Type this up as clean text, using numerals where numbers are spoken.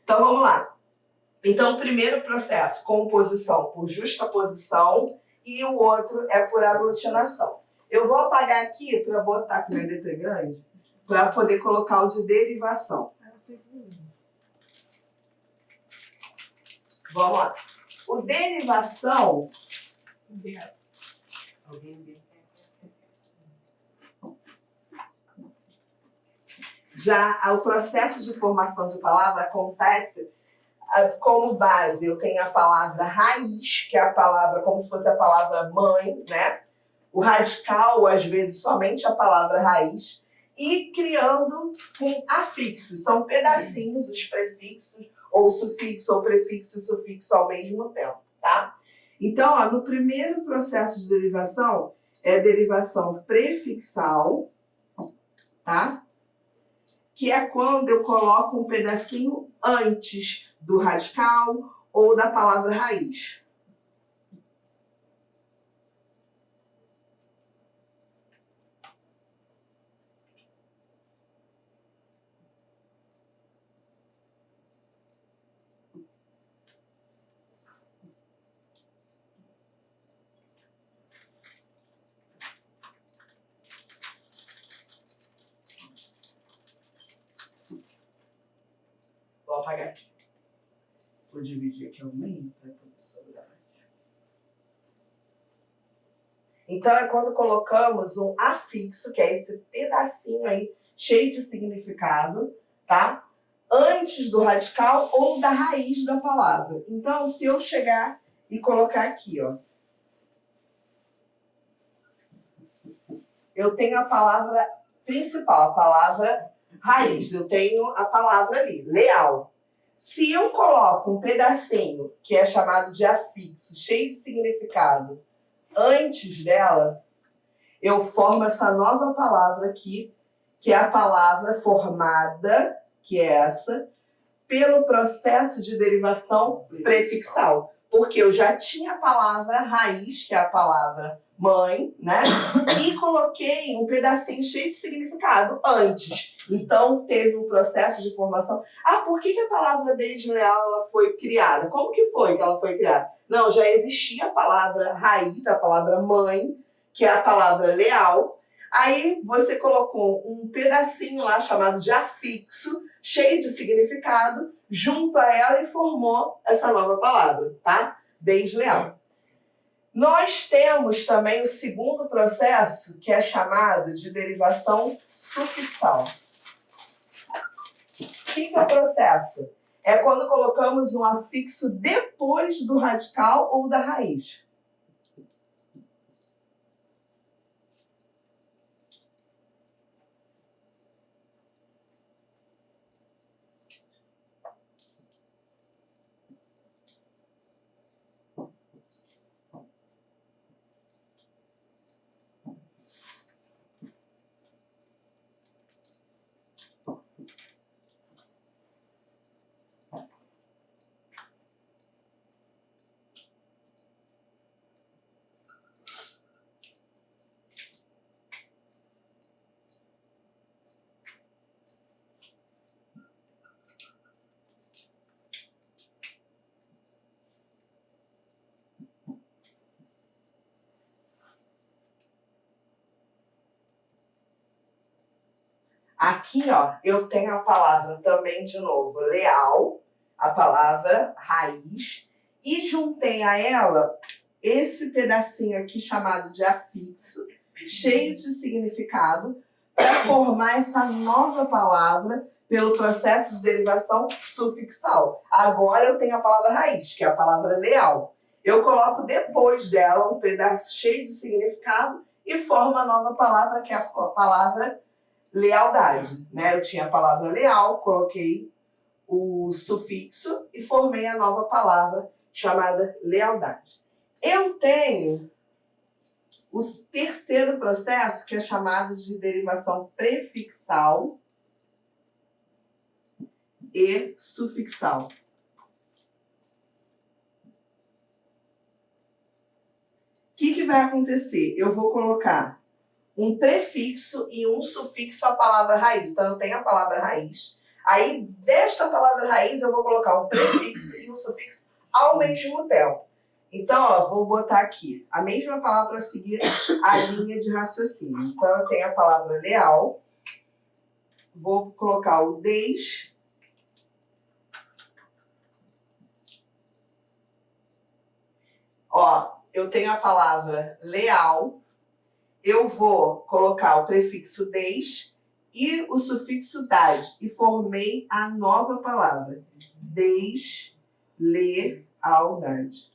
Então, vamos lá. Então, o primeiro processo, composição por justaposição, e o outro é por aglutinação. Eu vou apagar aqui para botar com minha letra grande, para poder colocar o de derivação. Vamos lá. O derivação... Já o processo de formação de palavra acontece como base. Eu tenho a palavra raiz, que é a palavra como se fosse a palavra mãe, né? O radical, às vezes, somente a palavra raiz, e criando com afixos. São pedacinhos, os prefixos, ou sufixo, ou prefixo e sufixo ao mesmo tempo, tá? Então, ó, no primeiro processo de derivação, é derivação prefixal, tá? Que é quando eu coloco um pedacinho antes do radical ou da palavra raiz. Vou apagar aqui. Vou dividir aqui ao meio para poder sobrar. Então, é quando colocamos um afixo, que é esse pedacinho aí, cheio de significado, tá? Antes do radical ou da raiz da palavra. Então, se eu chegar e colocar aqui, ó. Eu tenho a palavra principal, a palavra raiz. Eu tenho a palavra ali, leal. Se eu coloco um pedacinho, que é chamado de afixo, cheio de significado, antes dela, eu formo essa nova palavra aqui, que é a palavra formada, que é essa, pelo processo de derivação prefixal. Porque eu já tinha a palavra raiz, que é a palavra mãe, né? E coloquei um pedacinho cheio de significado antes. Então, teve um processo de formação. Ah, por que a palavra desleal ela foi criada? Como que foi que ela foi criada? Não, já existia a palavra raiz, a palavra mãe, que é a palavra leal. Aí você colocou um pedacinho lá chamado de afixo, cheio de significado, junto a ela e formou essa nova palavra, tá? Desleal. Nós temos também o segundo processo, que é chamado de derivação sufixal. O que é o processo? É quando colocamos um afixo depois do radical ou da raiz. Aqui, ó, eu tenho a palavra também, de novo, leal, a palavra raiz, e juntei a ela esse pedacinho aqui chamado de afixo, cheio de significado, para formar essa nova palavra pelo processo de derivação sufixal. Agora eu tenho a palavra raiz, que é a palavra leal. Eu coloco depois dela um pedaço cheio de significado e formo a nova palavra, que é a palavra lealdade, né? Eu tinha a palavra leal, coloquei o sufixo e formei a nova palavra chamada lealdade. Eu tenho o terceiro processo, que é chamado de derivação prefixal e sufixal. O que vai acontecer? Eu vou colocar um prefixo e um sufixo à palavra raiz. Então, eu tenho a palavra raiz. Aí, desta palavra raiz, eu vou colocar um prefixo e um sufixo ao mesmo tempo. Então, ó, vou botar aqui a mesma palavra para seguir a linha de raciocínio. Então, eu tenho a palavra leal, vou colocar o des. Ó, eu tenho a palavra leal, eu vou colocar o prefixo des e o sufixo dade, e formei a nova palavra, deslealdade.